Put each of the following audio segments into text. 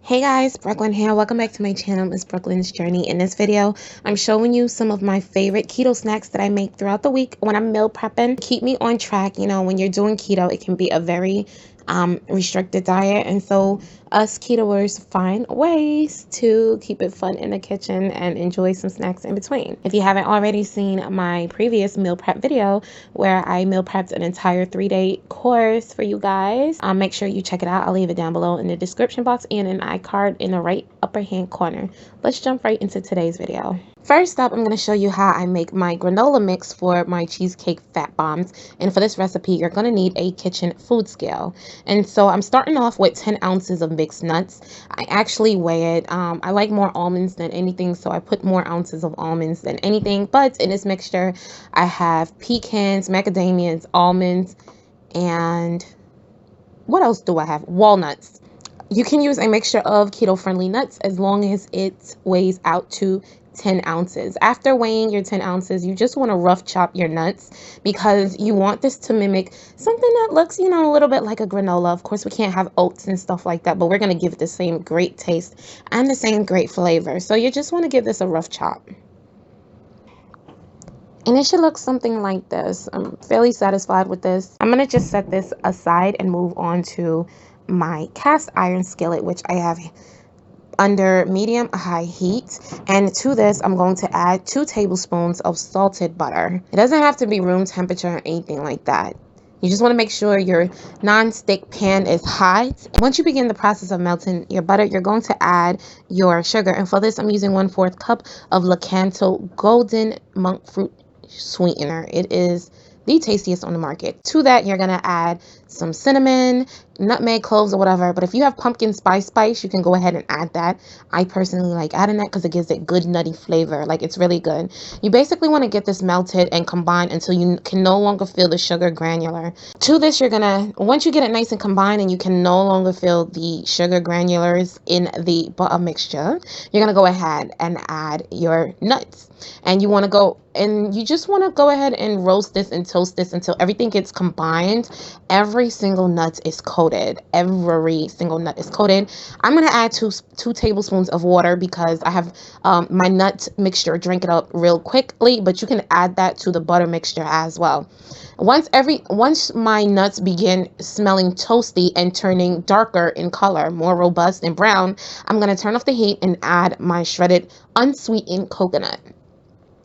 Hey guys, Brooklyn here. Welcome back to my channel, Miss Brooklyn's Journey. In this video, I'm showing you some of my favorite keto snacks that I make throughout the week when I'm meal prepping. Keep me on track. You know, when you're doing keto, it can be a very restricted diet. And so us ketoers find ways to keep it fun in the kitchen and enjoy some snacks in between. If you haven't already seen my previous meal prep video where I meal prepped an entire 3-day course for you guys, make sure you check it out. I'll leave it down below in the description box and an iCard in the right upper hand corner. Let's jump right into today's video. First up, I'm going to show you how I make my granola mix for my cheesecake fat bombs. And for this recipe, you're going to need a kitchen food scale. And so I'm starting off with 10 ounces of mixed nuts. I actually weigh it. I like more almonds than anything, so I put more ounces of almonds than anything. But in this mixture, I have pecans, macadamias, almonds, and what else do I have? Walnuts. You can use a mixture of keto-friendly nuts as long as it weighs out to 10 ounces. After weighing your 10 ounces, you just want to rough chop your nuts because you want this to mimic something that looks, you know, a little bit like a granola. Of course, we can't have oats and stuff like that, but we're going to give it the same great taste and the same great flavor. So you just want to give this a rough chop. And it should look something like this. I'm fairly satisfied with this. I'm going to just set this aside and move on to my cast iron skillet, which I have under medium high heat. And to this, I'm going to add 2 tablespoons of salted butter. It doesn't have to be room temperature or anything like that. You just want to make sure your non-stick pan is hot. Once you begin the process of melting your butter, you're going to add your sugar. And for this, I'm using 1/4 cup of Lakanto Golden Monk Fruit Sweetener. It is the tastiest on the market. To that, you're going to add some cinnamon, nutmeg, cloves, or whatever. But if you have pumpkin spice, you can go ahead and add that. I personally like adding that because it gives it good nutty flavor. Like, it's really good. You basically want to get this melted and combined until you can no longer feel the sugar granular. To this, you're gonna, once you get it nice and combined and you can no longer feel the sugar granulars in the butter mixture, you're gonna go ahead and add your nuts. And you want to go and you just want to go ahead and roast this and toast this until everything gets combined. Every single nut is coated. Every single nut is coated. I'm going to add two tablespoons of water because I have my nut mixture drink it up real quickly, but you can add that to the butter mixture as well. Once my nuts begin smelling toasty and turning darker in color, more robust and brown, I'm going to turn off the heat and add my shredded unsweetened coconut.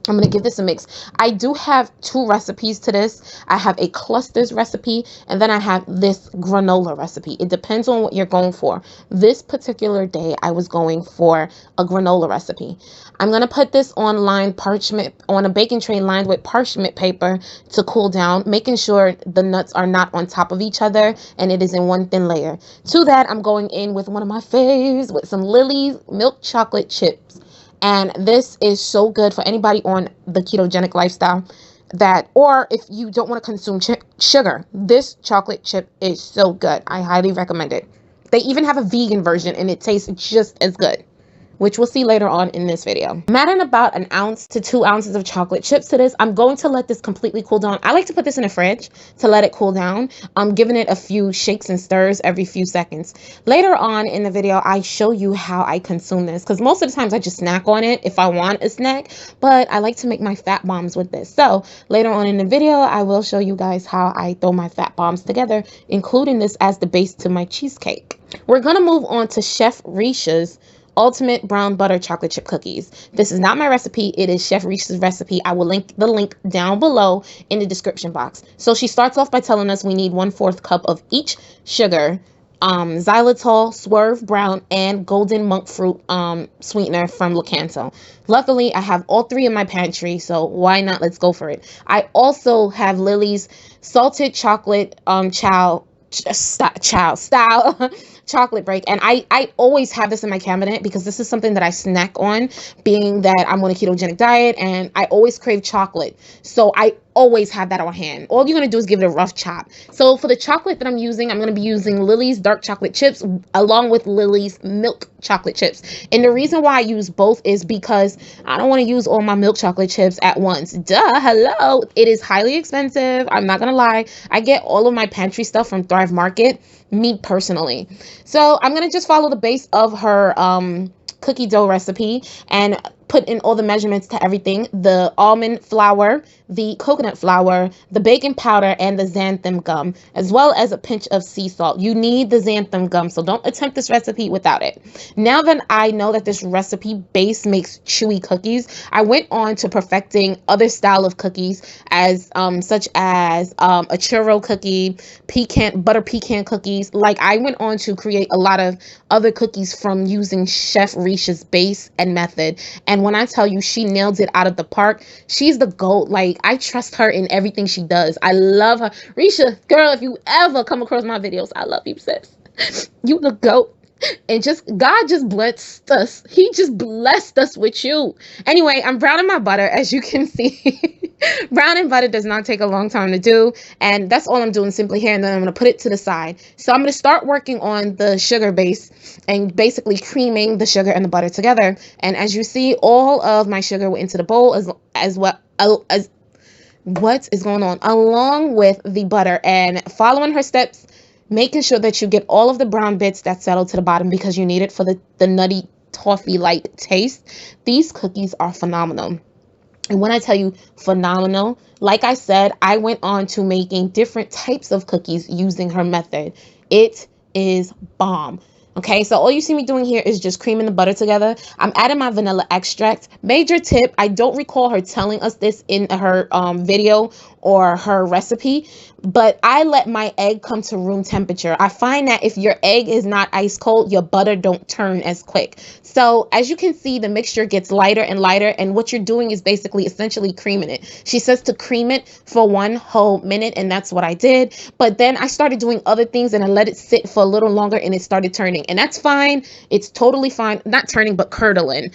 I'm going to give this a mix. I do have 2 recipes to this. I have a clusters recipe and then I have this granola recipe. It depends on what you're going for. This particular day, I was going for a granola recipe. I'm going to put this on a baking tray lined with parchment paper to cool down, making sure the nuts are not on top of each other and it is in one thin layer. To that, I'm going in with one of my faves with some Lily's milk chocolate chips. And this is so good for anybody on the ketogenic lifestyle or if you don't want to consume sugar. This chocolate chip is so good. I highly recommend it. They even have a vegan version and it tastes just as good, which we'll see later on in this video. I'm adding about 1 ounce to 2 ounces of chocolate chips to this. I'm going to let this completely cool down. I like to put this in the fridge to let it cool down. I'm giving it a few shakes and stirs every few seconds. Later on in the video, I show you how I consume this because most of the times I just snack on it if I want a snack, but I like to make my fat bombs with this. So later on in the video, I will show you guys how I throw my fat bombs together, including this as the base to my cheesecake. We're going to move on to Chef Resha's ultimate brown butter chocolate chip cookies. This is not my recipe. It is Chef Resha's recipe. I will link the link down below in the description box. So she starts off by telling us we need 1/4 cup of each sugar, xylitol, swerve brown, and golden monk fruit sweetener from Lakanto. Luckily, I have all 3 in my pantry, so why not? Let's go for it. I also have Lily's salted chocolate style chocolate break, and I always have this in my cabinet because this is something that I snack on, being that I'm on a ketogenic diet and I always crave chocolate. So I always have that on hand. All you're going to do is give it a rough chop. So for the chocolate that I'm using, I'm going to be using Lily's dark chocolate chips along with Lily's milk chocolate chips. And the reason why I use both is because I don't want to use all my milk chocolate chips at once. Duh, hello. It is highly expensive. I'm not going to lie. I get all of my pantry stuff from Thrive Market, me personally. So I'm going to just follow the base of her cookie dough recipe and put in all the measurements to everything: the almond flour, the coconut flour, the baking powder, and the xanthan gum, as well as a pinch of sea salt. You need the xanthan gum, so don't attempt this recipe without it. Now that I know that this recipe base makes chewy cookies, I went on to perfecting other style of cookies, as such as a churro cookie, butter pecan cookies. Like, I went on to create a lot of other cookies from using Chef Resha's base and method. And when I tell you, she nailed it out of the park. She's the GOAT. Like, I trust her in everything she does. I love her. Resha, girl, if you ever come across my videos, I love you, sis. You the GOAT. And God just blessed us. He just blessed us with you. Anyway, I'm browning my butter, as you can see. Browning butter does not take a long time to do. And that's all I'm doing simply here. And then I'm going to put it to the side. So I'm going to start working on the sugar base and basically creaming the sugar and the butter together. And as you see, all of my sugar went into the bowl as well as what is going on, along with the butter, and following her steps, making sure that you get all of the brown bits that settle to the bottom because you need it for the nutty toffee-like taste. These cookies are phenomenal. And when I tell you phenomenal, like I said, I went on to making different types of cookies using her method. It is bomb. Okay, so all you see me doing here is just creaming the butter together. I'm adding my vanilla extract. Major tip, I don't recall her telling us this in her video or her recipe, but I let my egg come to room temperature. I find that if your egg is not ice cold, your butter don't turn as quick. So as you can see, the mixture gets lighter and lighter, and what you're doing is basically essentially creaming it. She says to cream it for 1 whole minute, and that's what I did. But then I started doing other things and I let it sit for a little longer, and it started turning, and that's fine. It's totally fine. Not turning, but curdling.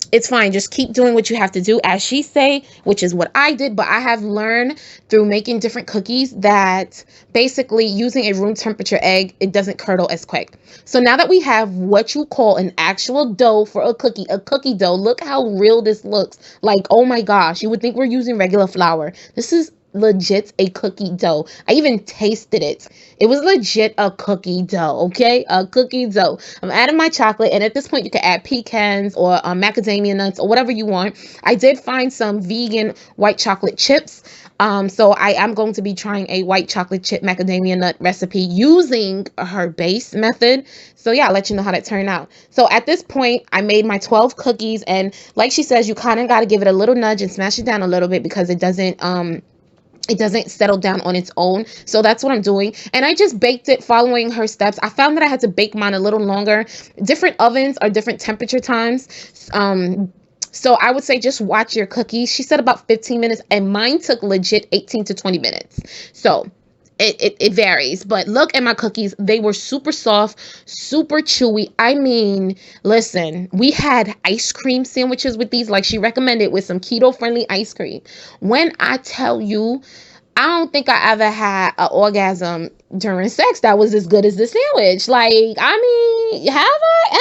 It's fine. Just keep doing what you have to do, as she say, which is what I did. But I have learned through making different cookies that basically using a room temperature egg, it doesn't curdle as quick. So now that we have what you call an actual dough for a cookie dough, look how real this looks. Like, oh my gosh, you would think we're using regular flour. This is legit a cookie dough. I even tasted it. It was legit a cookie dough, okay? A cookie dough. I'm adding my chocolate, and at this point you can add pecans or macadamia nuts or whatever you want. I did find some vegan white chocolate chips. So I am going to be trying a white chocolate chip macadamia nut recipe using her base method. So yeah, I'll let you know how that turned out. So at this point, I made my 12 cookies, and like she says, you kind of got to give it a little nudge and smash it down a little bit because it doesn't settle down on its own. So that's what I'm doing. And I just baked it following her steps. I found that I had to bake mine a little longer. Different ovens are different temperature times. So I would say just watch your cookies. She said about 15 minutes, and mine took legit 18 to 20 minutes. So it varies, but look at my cookies. They were super soft, super chewy. I mean, listen, we had ice cream sandwiches with these, like she recommended, with some keto friendly ice cream. When I tell you, I don't think I ever had an orgasm during sex that was as good as the sandwich. Like, I mean, have I?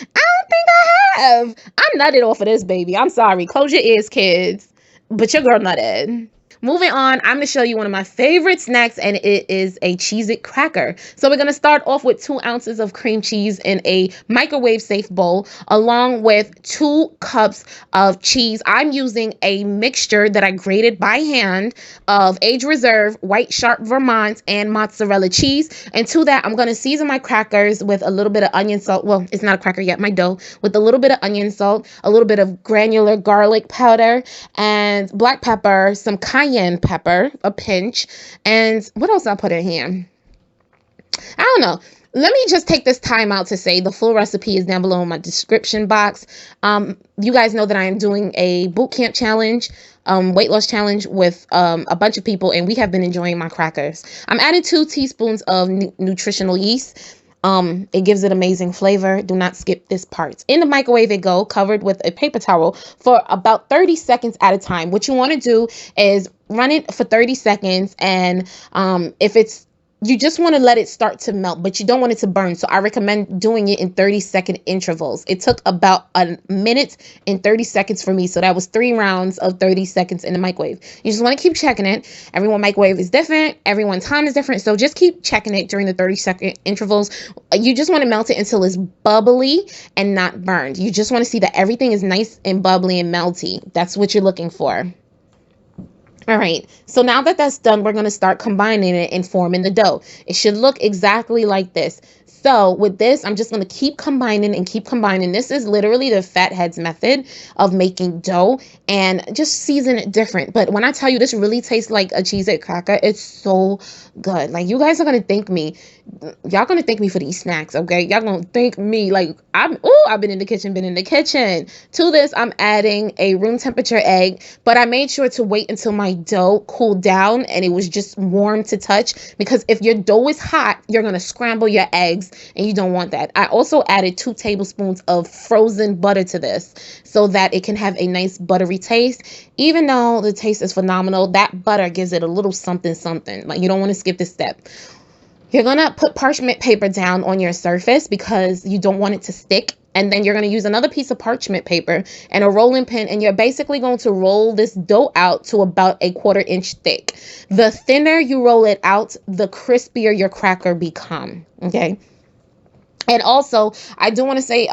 I don't think I have. I nutted off of this, baby. I'm sorry. Close your ears, kids. But your girl nutted. Moving on, I'm going to show you one of my favorite snacks, and it is a Cheez-It cracker. So we're going to start off with 2 ounces of cream cheese in a microwave safe bowl, along with 2 cups of cheese. I'm using a mixture that I grated by hand of age reserve, white sharp Vermont, and mozzarella cheese. And to that, I'm going to season my crackers with a little bit of onion salt. Well, it's not a cracker yet, my dough, with a little bit of onion salt, a little bit of granular garlic powder, and black pepper, some cayenne pepper, a pinch, and what else I put in here? I don't know. Let me just take this time out to say the full recipe is down below in my description box. You guys know that I am doing a boot camp challenge, weight loss challenge with a bunch of people, and we have been enjoying my crackers. I'm adding 2 teaspoons of nutritional yeast. It gives it amazing flavor. Do not skip this part. In the microwave it go, covered with a paper towel for about 30 seconds at a time. What you want to do is run it for 30 seconds, and if it's you just want to let it start to melt, but you don't want it to burn. So I recommend doing it in 30-second intervals. It took about a minute and 30 seconds for me. So that was 3 rounds of 30 seconds in the microwave. You just want to keep checking it. Everyone's microwave is different. Everyone's time is different. So just keep checking it during the 30-second intervals. You just want to melt it until it's bubbly and not burned. You just want to see that everything is nice and bubbly and melty. That's what you're looking for. All right, so now that that's done, we're going to start combining it and forming the dough. It should look exactly like this. So with this, I'm just going to keep combining and keep combining. This is literally the fatheads method of making dough, and just season it different. But when I tell you this really tastes like a cheesecake cracker, it's so good. Like, you guys are going to thank me. Y'all going to thank me for these snacks, okay? Y'all going to thank me. Like, I've been in the kitchen. To this, I'm adding a room temperature egg, but I made sure to wait until my dough cooled down and it was just warm to touch, because if your dough is hot, you're going to scramble your eggs, and you don't want that. I also added 2 tablespoons of frozen butter to this so that it can have a nice buttery taste. Even though the taste is phenomenal, that butter gives it a little something. Like, you don't want to skip this step. You're going to put parchment paper down on your surface because you don't want it to stick. And then you're going to use another piece of parchment paper and a rolling pin, and you're basically going to roll this dough out to about a 1/4 inch thick. The thinner you roll it out, the crispier your cracker become. Okay. And also, I do want to say,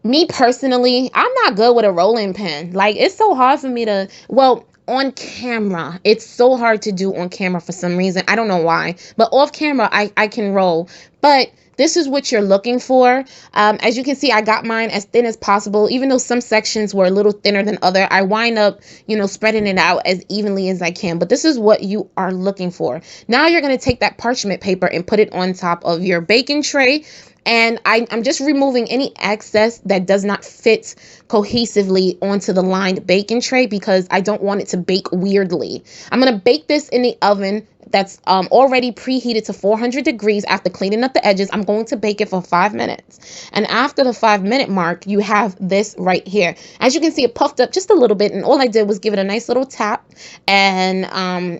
me personally, I'm not good with a rolling pin. Like, it's so hard for me to, well, on camera, it's so hard to do on camera for some reason. I don't know why, but off camera, I can roll. But this is what you're looking for. As you can see, I got mine as thin as possible. Even though some sections were a little thinner than other, I wind up, spreading it out as evenly as I can. But this is what you are looking for. Now you're going to take that parchment paper and put it on top of your baking tray. And I'm just removing any excess that does not fit cohesively onto the lined baking tray, because I don't want it to bake weirdly. I'm going to bake this in the oven that's already preheated to 400 degrees. After cleaning up the edges, I'm going to bake it for 5 minutes. And after the 5-minute mark, you have this right here. As you can see, it puffed up just a little bit, and all I did was give it a nice little tap, and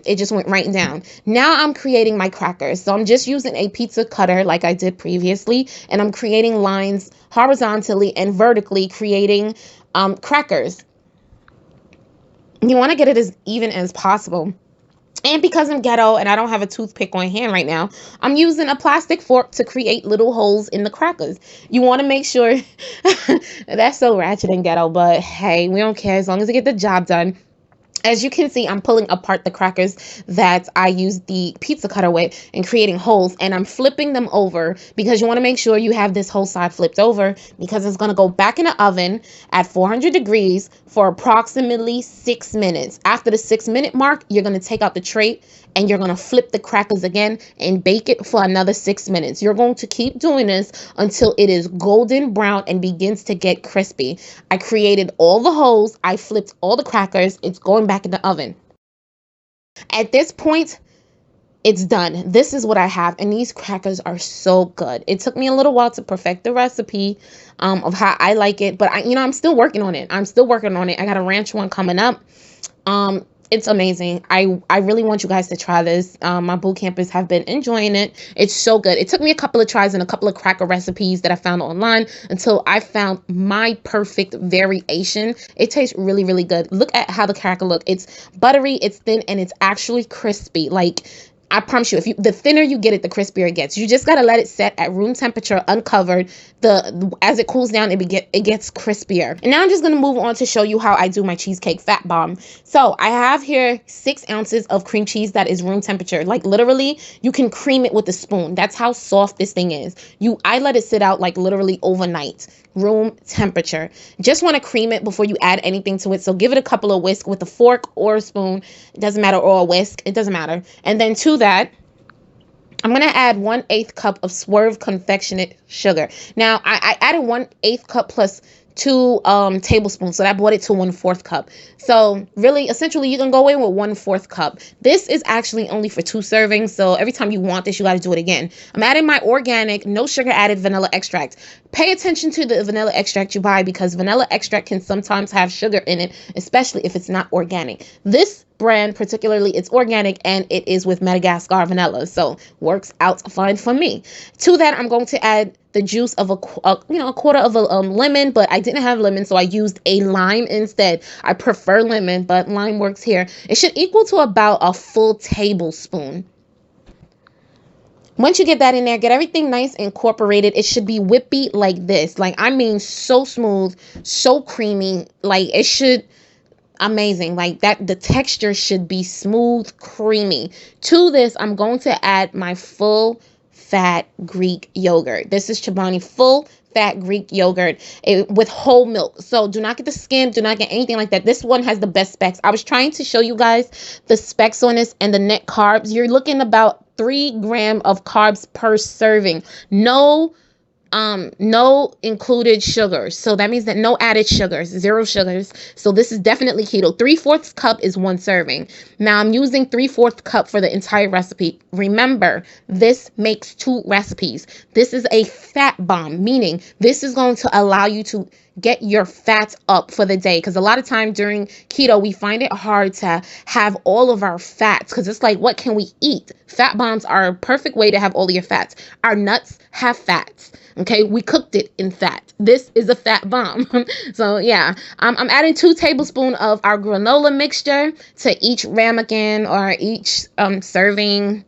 it just went right down. Now I'm creating my crackers. So I'm just using a pizza cutter like I did previously, and I'm creating lines horizontally and vertically, creating crackers. You want to get it as even as possible. And because I'm ghetto and I don't have a toothpick on hand right now, I'm using a plastic fork to create little holes in the crackers. You want to make sure that's so ratchet and ghetto, but hey, we don't care as long as I get the job done. As you can see, I'm pulling apart the crackers that I used the pizza cutter with and creating holes, and I'm flipping them over because you want to make sure you have this whole side flipped over, because it's going to go back in the oven at 400 degrees for approximately 6 minutes. After the 6-minute mark, you're going to take out the tray and you're going to flip the crackers again and bake it for another 6 minutes. You're going to keep doing this until it is golden brown and begins to get crispy. I created all the holes. I flipped all the crackers. It's going back in the oven. At this point, it's done. This is what I have, and these crackers are so good. It took me a little while to perfect the recipe of how I like it, but I'm still working on it. I got a ranch one coming up. It's amazing. I really want you guys to try this. My boot campers have been enjoying it. It's so good. It took me a couple of tries and a couple of cracker recipes that I found online until I found my perfect variation. It tastes really, really good. Look at how the cracker look. It's buttery, it's thin, and it's actually crispy. Like, I promise you, the thinner you get it, the crispier it gets. You just gotta let it set at room temperature, uncovered. As it cools down, it gets crispier. And now I'm just gonna move on to show you how I do my cheesecake fat bomb. So I have here 6 ounces of cream cheese that is room temperature. Like, literally, you can cream it with a spoon. That's how soft this thing is. I let it sit out like literally overnight. Room temperature. Just want to cream it before you add anything to it. So give it a couple of whisks with a fork or a spoon. It doesn't matter, or a whisk. It doesn't matter. And then to that, I'm going to add 1/8 cup of Swerve confectionate sugar. Now, I added 1/8 cup plus 2 tablespoons. So that brought it to 1/4 cup. So really, essentially, you can go in with 1/4 cup. This is actually only for 2 servings. So every time you want this, you got to do it again. I'm adding my organic, no sugar added vanilla extract. Pay attention to the vanilla extract you buy, because vanilla extract can sometimes have sugar in it, especially if it's not organic. This brand particularly, it's organic and it is with Madagascar vanilla, so works out fine for me. To that, I'm going to add the juice of a quarter of a lemon, but I didn't have lemon, so I used a lime instead. I prefer lemon, but lime works here. It should equal to about a full tablespoon. Once you get that in there, get everything nice and incorporated. It should be whippy like this. Like, I mean, so smooth, so creamy. Like, it should, amazing. Like that, the texture should be smooth, creamy. To this, I'm going to add my full fat Greek yogurt. This is Chobani full fat Greek yogurt with whole milk. So do not get the skim, do not get anything like that. This one has the best specs. I was trying to show you guys the specs on this and the net carbs. You're looking about 3 grams of carbs per serving. No included sugars. So that means that no added sugars, 0 sugars. So this is definitely keto. 3/4 cup is 1 serving. Now I'm using 3/4 cup for the entire recipe. Remember, this makes 2 recipes. This is a fat bomb, meaning this is going to allow you to get your fats up for the day, because a lot of time during keto we find it hard to have all of our fats, because it's like, what can we eat? Fat bombs are a perfect way to have all of your fats. Our nuts have fats. Okay, we cooked it in fat. This is a fat bomb. So yeah, I'm adding 2 tablespoons of our granola mixture to each ramekin or each serving.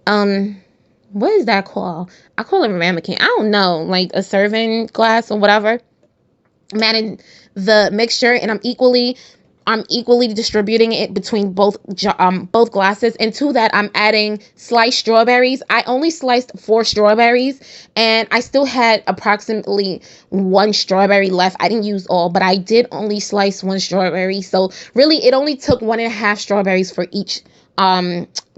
What is that called? I call it a ramekin. I don't know, like a serving glass or whatever. I'm adding the mixture, and I'm equally distributing it between both glasses. And to that, I'm adding sliced strawberries. I only sliced 4 strawberries, and I still had approximately 1 strawberry left. I didn't use all, but I did only slice 1 strawberry. So really, it only took 1.5 strawberries for each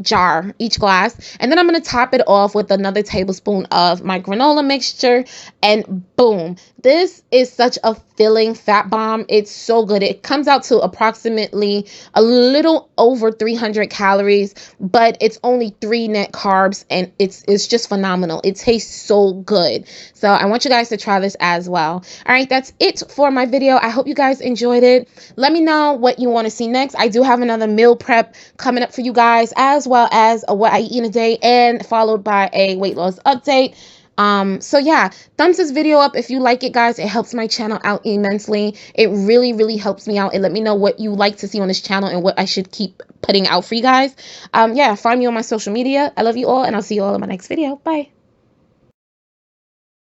jar, each glass. And then I'm going to top it off with another tablespoon of my granola mixture, and boom, this is such a filling fat bomb. It's so good. It comes out to approximately a little over 300 calories, but it's only 3 net carbs, and it's just phenomenal. It tastes so good. So I want you guys to try this as well. All right, that's it for my video. I hope you guys enjoyed it. Let me know what you want to see next. I do have another meal prep coming up for you guys, as well as what I eat in a day, and followed by a weight loss update. So yeah, thumbs this video up if you like it, guys. It helps my channel out immensely. It really, really helps me out. And let me know what you like to see on this channel and what I should keep putting out for you guys. Yeah, find me on my social media. I love you all, and I'll see you all in my next video. Bye.